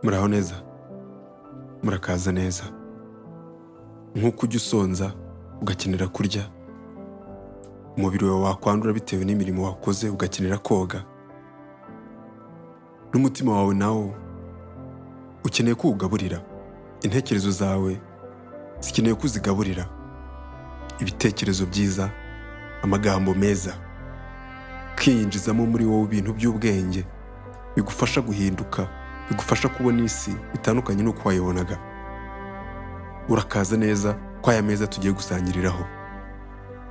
Muraho neza, murakaza neza. Nk'uko ujya usonza ugakenera kurya, umubiri wawe wakwandura bitewe n'imirimo wakoze ugakenera koga, n'umutima wawe nawo ukeneye kuwugaburira. Intekerezo zawe zikeneye kuzigaburira ibitekerezo byiza, amagambo meza, kwinjizamo muri wowe ibintu by'ubwenge bigufasha guhinduka, bigufasha kubona isi bitandukanye n'uko wayibonaga. Urakaza neza kwa aya meza tugiye gusangiriraho,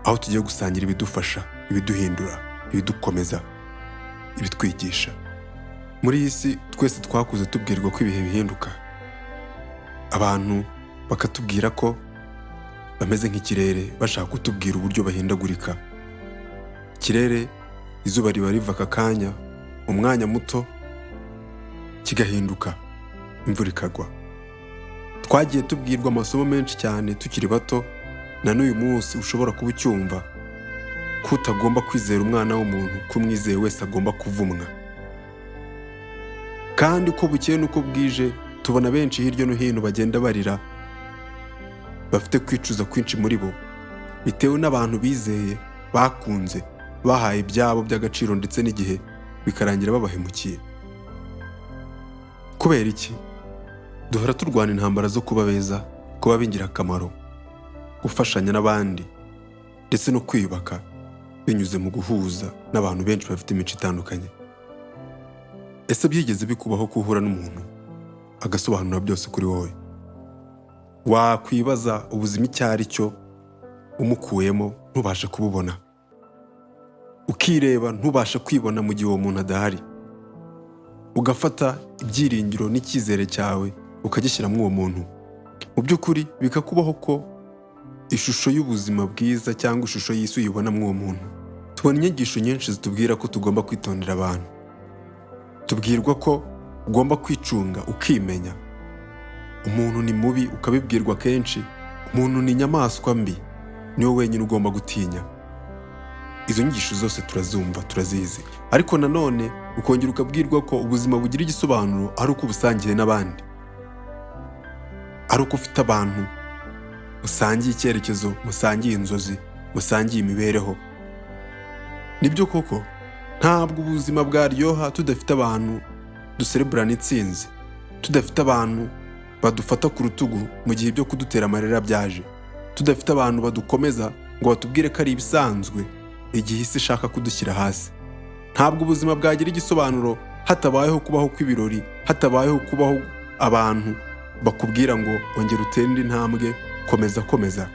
aho tugiye gusangira ibidufasha, ibiduhindura, ibidukomeza, ibitwigisha. Muri iyi si twese twakuze tubwirwa ko ibihe bihinduka, abantu bakatubwira ko bameze nk'ikirere, bashaka kutubwira uburyo bahindagurika. Ikirere, izuba riba riva aka kanya, umwanya muto kigahinduka, imvura ikagwa. Twagiye tubwirwa amasomo menshi cyane tukiri bato, na n'uyu munsi ushobora kuba ucyumva ko utagomba kwizera umwana w'umuntu, ko umwizeye wese agomba kuvumwa. Kandi uko bukeye n'uko bwije tubona benshi hirya no hino bagenda barira, bafite kwicuza kwinshi muri bo, bitewe n'abantu bizeye, bakunze, bahaye ibyabo by'agaciro ndetse n'igihe bikarangira babahemukiye. Kubera iki? Duhora turwana intambara zo kuba beza, kuba b'ingirakamaro, gufashanya n'abandi ndetse no kwiyubaka binyuze mu guhuza n'abantu benshi bafite imico itandukanye. Ese byigeze bikubaho kuhura n'umuntu agasobanura byose kuri wowe? Wakwibaza ubuzima icyo ari cyo umukuyemo ntubashe kububona, ukireba ntubashe kwibona mu gihe uwo muntu adahari, ugafata ibyiringiro n'icyizere cyawe ukagishyiramo uwo muntu. Mu by'ukuri bikakubaho ko ishusho y'ubuzima bwiza cyangwa ishusho y'isi uyibona muri uwo muntu. Tubona inyigisho nyinshi zitubwira ko tugomba kwitondera abantu, tubwirwa ko ugomba kwicunga ukimenya. Umuntu ni mubi ukabibwirwa kenshi, umuntu ni inyamaswa mbi, niwe wenyine ugomba gutinya. Izo nyigisho zose turazumva, turazizi, ariko nanone ukongera ukabwirwa ko ubuzima bugira igisobanuro ari uko ubusangiye n'abandi, ari uko ufite abantu musangiye icyerekezo, musangiye inzozi, musangiye imibereho. Nibyo koko, ntabwo ubuzima bwaryoha tudafite abantu dusereburana intsinzi, tudafite abantu badufata ku rutugu mu gihe ibyo kudutera amarira byaje, tudafite abantu badukomeza ngo batubwire ko ari ibisanzwe igihe isi ishaka kudushyira hasi. Ntabwo ubuzima bwagira igisobanuro hatabayeho kubaho kw'ibirori, hatabayeho kubaho abantu bakubwira ngo ongera utere indi ntambwe, komeza komeza.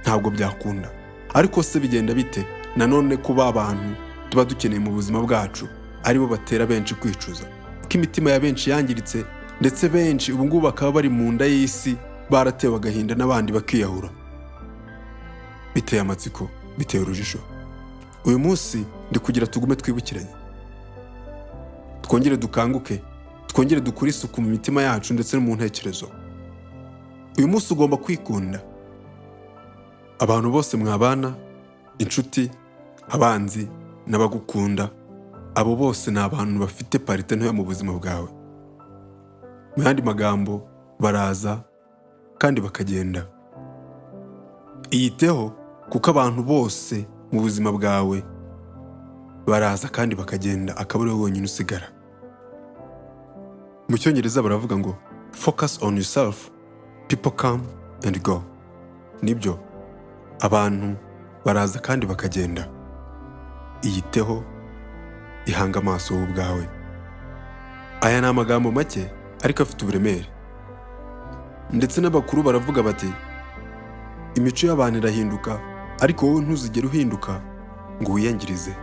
Ntabwo byakunda. Ariko se bigenda bite nanone kuba abantu tuba dukeneye mu buzima bwacu aribo batera benshi kwicuza, ko imitima ya benshi yangiritse, ndetse benshi ubu ngubu bakaba bari mu nda y'isi, baratewe agahinda n'abandi bakiyahura? Biteye amatsiko, biteye urujijo. Uyu munsi ndi kugira tugume twibukiranye, twongere dukanguke, twongere dukure isuku mu mitima yacu ndetse no mu ntekerezo. Uyu munsi ugomba kwikunda. Abantu bose mwabana, inshuti, abanzi n'abagukunda, abo bose ni abantu bafite parite ntoya mu buzima bwawe. Mu yandi magambo, baraza kandi bakagenda. Iyiteho, kuko abantu bose mu buzima bwawe baraza kandi bakagenda, akaba ari wowe wenyine usigara. Mu Cyongereza baravuga ngo focus on yourself, people come and go. Nibyo, abantu baraza kandi bakagenda. Iyiteho, ihanga amaso wowe ubwawe. Aya ni amagambo make ariko afite uburemere, ndetse n'abakuru baravuga bati imico y'abantu irahinduka, ariko wowe ntuzigere uhinduka ngo wiyangirize.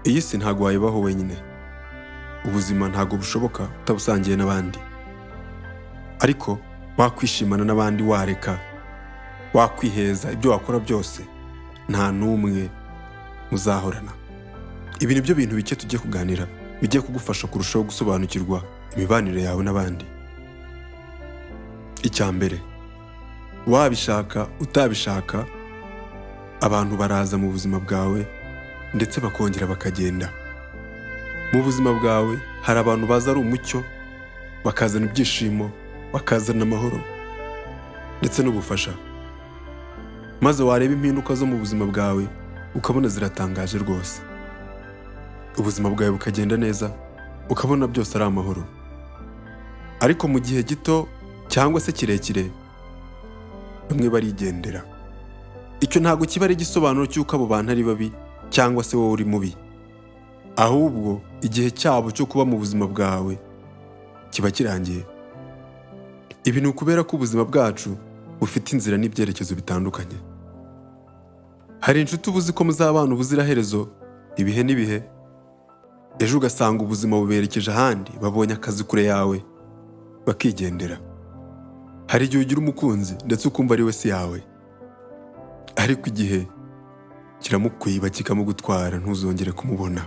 Iyi si ntabwo wayibaho wenyine, ubuzima ntabwo bushoboka utabusangiye n'abandi. Ariko wakwishimana n'abandi, wareka, wakwiheza, ibyo wakora byose nta n'umwe muzahorana. Ibi ni byo bintu bike tugiye kuganira, bigiye kugufasha kurushaho gusobanukirwa imibanire yawe n'abandi. Icya mbere, wabishaka utabishaka, abantu baraza mu buzima bwawe ndetse bakongera bakagenda. Mu buzima bwawe hari abantu baza ari umucyo, bakazana ibyishimo, bakazana amahoro ndetse n'ubufasha. Maze wareba impinduka zo mu buzima bwawe ukabona ziratangaje rwose. Ubuzima bwawe bukagenda neza, ukabona byose ari amahoro. Ariko mu gihe gito cyangwa se kirekire, bamwe barigendera. Icyo ntabwo kiba ari igisobanuro cy'uko abo bantu ari babi cyangwa se wowe uri mubi. Ahubwo igihe cyabo cyo kuba mu buzima bwawe kiba kirangiye. Ibi ni ukubera ko ubuzima bwacu bufite inzira n'ibyerekezo bitandukanye. Hari inshuti ubuzi ko muzabana ubuziraherezo ibihe n'ibihe, ejo ugasanga ubuzima buberekeje ahandi, babonye akazi kure yawe bakigendera. Hari igihe ugira umukunzi ndetse ukumva ari we si yawe, ariko igihe kiramukwiba kikamugutwara ntuzongere kumubona.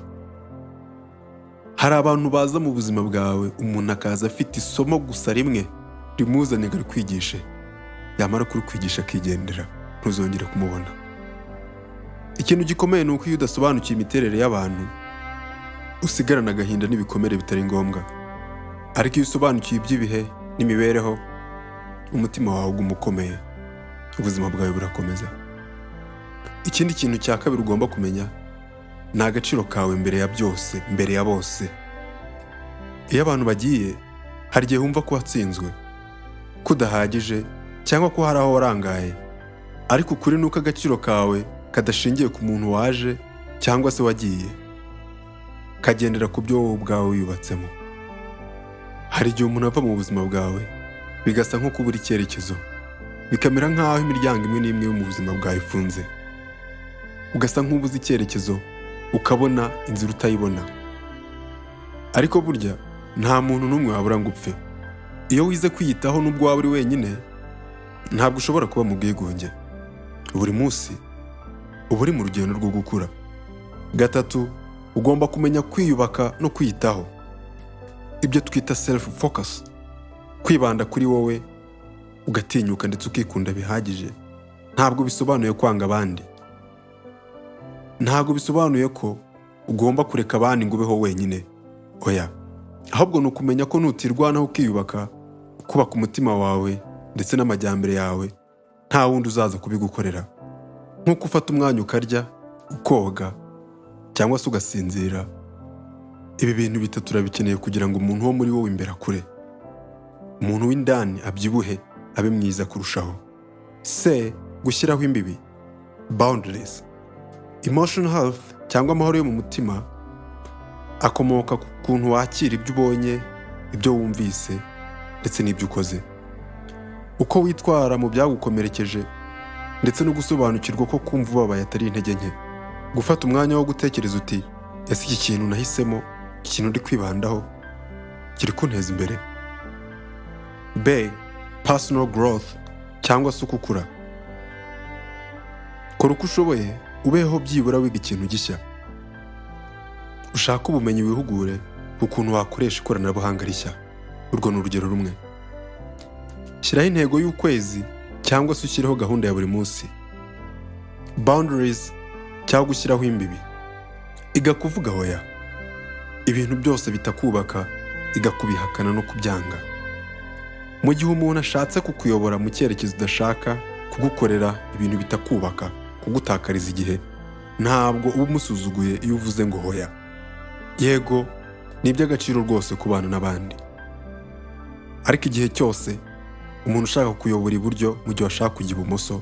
Hari abantu baza mu buzima bwawe, umuntu akaza afite isomo gusa rimwe rimuzanye ngo arikwigishe, yamara kurikwigisha akigendera, ntuzongere kumubona. Ikintu gikomeye ni uko iyo udasobanukiye imiterere y'abantu usigarana agahinda n'ibikomere bitari ngombwa. Ariko iyo usobanukiye iby'ibihe n'imibereho, umutima wawe uguma ukomeye, ubuzima bwawe burakomeza. Ikindi kintu cya kabiri ugomba kumenya ni agaciro kawe mbere ya byose, mbere ya bose. Iyo abantu bagiye, hari igihe wumva ko watsinzwe, ko udahagije cyangwa ko hari aho warangaye. Ariko ukuri ni uko agaciro kawe kadashingiye ku muntu waje cyangwa se wagiye, kagendera ku byo wowe ubwawe wiyubatsemo. Hari igihe umuntu ava mu buzima bwawe bigasa nko kubura icyerekezo, bikamera nk'aho imiryango imwe n'imwe yo mu buzima bwawe ifunze. Ugasa nk'ubuze icyerekezo, ukabona inzira utayibona. Ariko burya nta muntu n'umwe wabura ngo upfe. Iyo wize kwiyitaho n'ubwo waba uri wenyine, ntabwo ushobora kuba mu bwigunge. Buri munsi uba uri mu rugendo rwo gukura. Gatatu, ugomba kumenya kwiyubaka no kwiyitaho, ibyo twita self focus. Kwibanda kuri wowe, ugatinyuka ndetse ukikunda bihagije, ntabwo bisobanuye kwanga abandi. Ntabwo bisobanuye ko ugomba kureka abandi ngo ubeho wenyine. Oya, ahubwo ni ukumenya ko nutirwanaho ukiyubaka, kubaka umutima wawe ndetse n'amajyambere yawe, nta wundi uzaza kubigukorera. Nk'uko ufata umwanya ukarya, ukoga cyangwa se ugasinzira. Ibi bintu bitatu turabikeneye kugira ngo umuntu wo muri wowe imbere akure, umuntu w'indani abyibuhe, abe mwiza kurushaho. C. Gushyiraho imbibi, boundaries. Emotional health cyangwa amahoro yo mu mutima akomoka ku kuntu wakira ibyo ubonye, ibyo wumvise ndetse n'ibyo ukoze. Uko witwara mu byagukomerekeje ndetse no gusobanukirwa ko kumva ubabaye atari intege nke. Gufata umwanya wo gutekereza uti, ese iki kintu nahisemo, ikintu ndi kwibandaho, kiri kunteza imbere? B. Personal growth cyangwa se ukukura. Kora uko ushoboye, ubeho byibura wiga ikintu gishya. Ushaka ubumenyi wihugure ukuntu wakoresha ikoranabuhanga rishya. Urwo ni urugero rumwe. Shyiraho intego y'ukwezi cyangwa se ushyireho gahunda ya buri munsi. Boundaries cyangwa gushyiraho imbibi. Iga kuvuga hoya. Ibintu byose bitakubaka, iga kubihakana no kubyanga. Mu gihe umuntu ashatse kukuyobora mu cyerekezo udashaka, kugukorera ibintu bitakubaka, kugutakariza igihe, ntabwo uba umusuzuguye iyo uvuze ngo hoya. Yego, ni iby'agaciro rwose kubana n'abandi. Ariko igihe cyose umuntu ushaka kuyobora iburyo mu gihe washaka kujya ibumoso,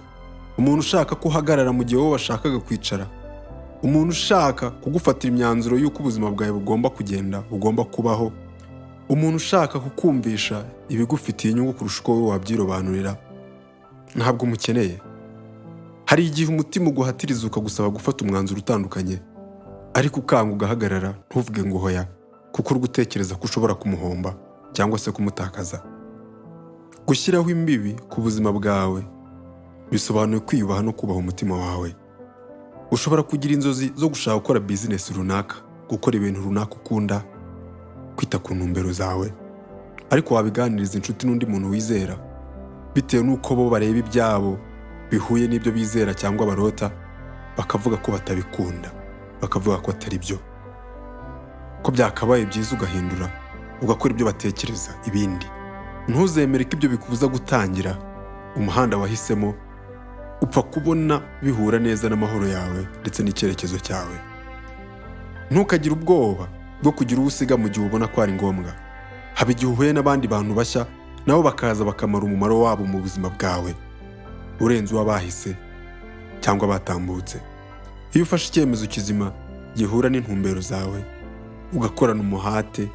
umuntu ushaka kuhagarara mu gihe wowe washakaga kwicara, umuntu ushaka kugufatira imyanzuro y'uko ubuzima bwawe bugomba kugenda, bugomba kubaho, umuntu ushaka kukumvisha ibigufitiye inyungu kurusha uko wowe wabyirobanurira, ntabwo umukeneye. Hari igihe umutima uguhatiriza ukagusaba gufata umwanzuro utandukanye, ariko ukanga ugahagarara, ntuvuge ngo hoya, kuko uri gutekereza ko ushobora kumuhomba cyangwa se kumutakaza. Gushyiraho imbibi ku buzima bwawe bisobanuye kwiyubaha no kubaha umutima wawe. Ushobora kugira inzozi zo gushaka gukora business runaka, gukora ibintu runaka ukunda, kwita ku ntumbero zawe, ariko wabiganiriza inshuti n'undi muntu wizera, bitewe n'uko bo bareba ibyabo bihuye n'ibyo bizera cyangwa barota, bakavuga ko batabikunda, bakavuga ko atari byo, ko byakabaye byiza ugahindura ugakora ibyo batekereza. Ibindi ntuzemere ko ibyo bikubuza gutangira umuhanda wahisemo. Upfa kubona bihura neza n'amahoro yawe ndetse n'icyerekezo cyawe. Ntukagire ubwoba bwo kugira uwo usiga mu gihe ubona ko ari ngombwa. Haba igihe uhuye n'abandi bantu bashya, nabo bakaza bakamara umumaro wabo mu buzima bwawe urenze uwabahise cyangwa batambutse. Iyo ufashe icyemezo kizima gihura n'intumbero zawe, ugakorana umuhate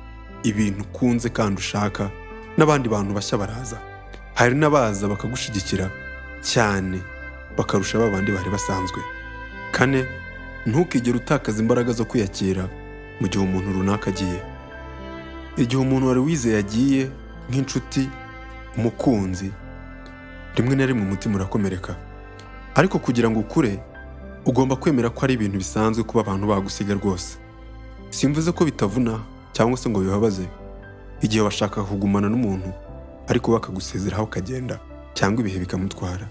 ibintu ukunze kandi ushaka, n'abandi bantu bashya baraza. Hari n'abaza bakagushigikira cyane bakarusha babandi bari basanzwe. 4. Ntukigere utakaza imbaraga zo kwiyakira mu gihe umuntu runaka agiye. Igihe umuntu wari wizeye agiye nk'inshuti, umukunzi, rimwe na rimwe umutima urakomereka. Ariko kugira ngo ukure, ugomba kwemera ko ari ibintu bisanzwe kuba abantu bagusiga rwose. Simvuze ko bitavuna cyangwa se ngo bibabaze igihe washaka kugumana n'umuntu ariko bakagusezeraho ukagenda cyangwa ibihe bikamutwara.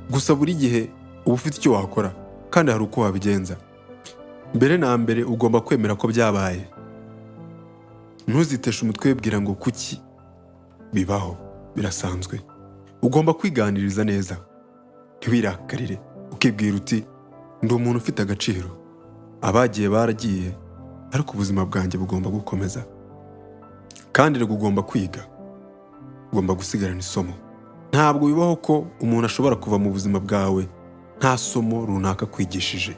Gusa buri gihe uba ufite icyo wakora kandi hari uko wabigenza. Mbere na mbere ugomba kwemera ko byabaye. Ntuziteshe umutwe wibwira ngo kuki. Bibaho, birasanzwe. Ugomba kwiganiriza neza, ntiwirakarire, ukibwira uti ndi umuntu ufite agaciro. Abagiye baragiye, ariko ubuzima bwanjye bugomba gukomeza. Kandi rero ugomba kwiga, ugomba gusigarana isomo. Ntabwo bibaho ko umuntu ashobora kuva mu buzima bwawe nta somo runaka kwigishije.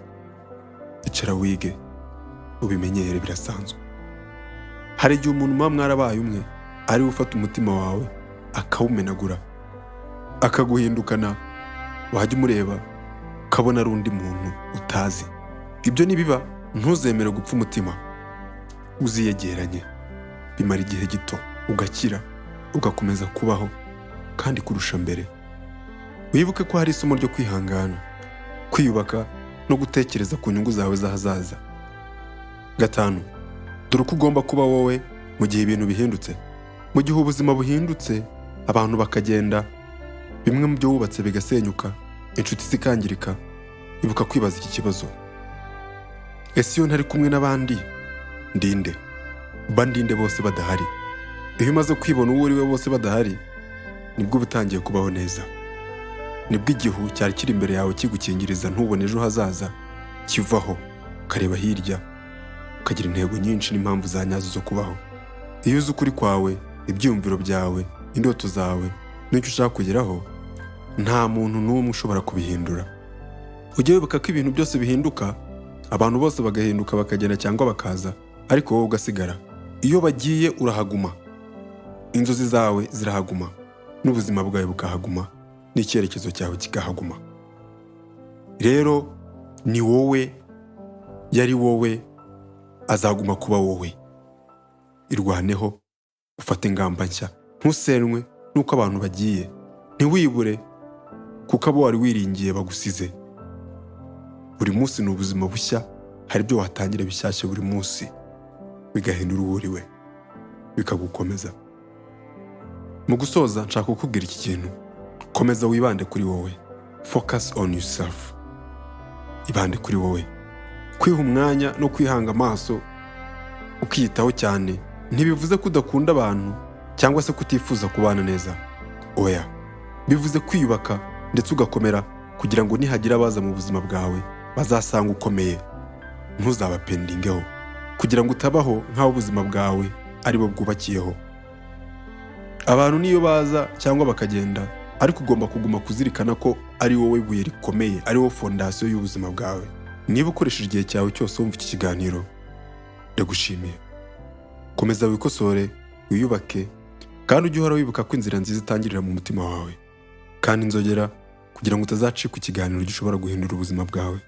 Icara wige, ubimenyere, birasanzwe. Hari igihe umuntu muba mwarabaye umwe ari we ufata umutima wawe akawumenagura, akaguhindukana, wajya umureba ukabona ari undi muntu utazi. Ibyo nibiba, ntuzemere gupfa umutima. Uziyegeranye, bimara igihe gito, ugakira, ugakomeza kubaho kandi kurusha mbere. Wibuke ko hari isomo ryo kwihangana, kwiyubaka no gutekereza ku nyungu zawe z'ahazaza. 5. Dore uko ugomba kuba wowe mu gihe ibintu bihindutse. Mu gihe ubuzima buhindutse, abantu bakagenda, bimwe mu byo wubatse bigasenyuka, inshuti zikangirika, ibuka kwibaza iki kibazo: ese iyo ntari kumwe n'abandi ndinde? Ndinde bose badahari. Iyo umaze kwibona uwo uri we bose badahari, nibwo utangiye kubaho neza. Nibwo igihu cyari kiri imbere yawe kigukingiriza ntubone ejo hazaza kivaho, ukareba hirya, ukagira intego nyinshi n'impamvu za nyazo zo kubaho. Iyo uzi ukuri kwawe, ibyiyumviro byawe, indoto zawe n'icyo ushaka kugeraho, nta muntu n'umwe ushobora kubihindura. Ujye wibuka ko ibintu byose bihinduka, abantu bose bagahinduka bakagenda cyangwa bakaza, ariko wowe ugasigara. Iyo bagiye urahaguma, inzozi zawe zirahaguma, n'ubuzima bwawe bukahaguma, n'icyerekezo cyawe kikahaguma. Rero ni wowe, yari wowe, azaguma kuba wowe. Irwaneho, ufate ingamba nshya. Ntusenwe nuko abantu bagiye. Ntiwibure kuko abo wari wiringiye bagusize. Buri munsi ni ubuzima bushya, hari ibyo watangira bishyashya buri munsi, bigahindura uwo uri we, bikagukomeza. Mu gusoza, nshaka kukubwira iki kintu: komeza wibande kuri wowe. Focus on yourself. Ibande kuri wowe. Kwiha umwanya no kwihanga amaso ukiyitaho cyane ntibivuze ko udakunda abantu cyangwa se kutifuza kubana neza. Oya, bivuze kwiyubaka ndetse ugakomera kugira ngo nihagira abaza mu buzima bwawe bazasanga ukomeye. Ntuzabapendingeho kugira ngo utabaho nk'aho ubuzima bwawe ari bo bwubakiyeho. Abantu niyo baza cyangwa bakagenda, ariko ugomba kuguma kuzirikana ko ari wowe buye rikomeye, ari wowe fondasiyo y'ubuzima bwawe. Niba ukoresheje igihe cyawe cyose wumva iki kiganiro, ndagushimiye. Komeza wikosore, wiyubake, kandi ujye uhora wibuka ko inzira nziza itangirira mu mutima wawe. Kandi inzogera kugira ngo utazacika ikiganiro gishobora guhindura ubuzima bwawe.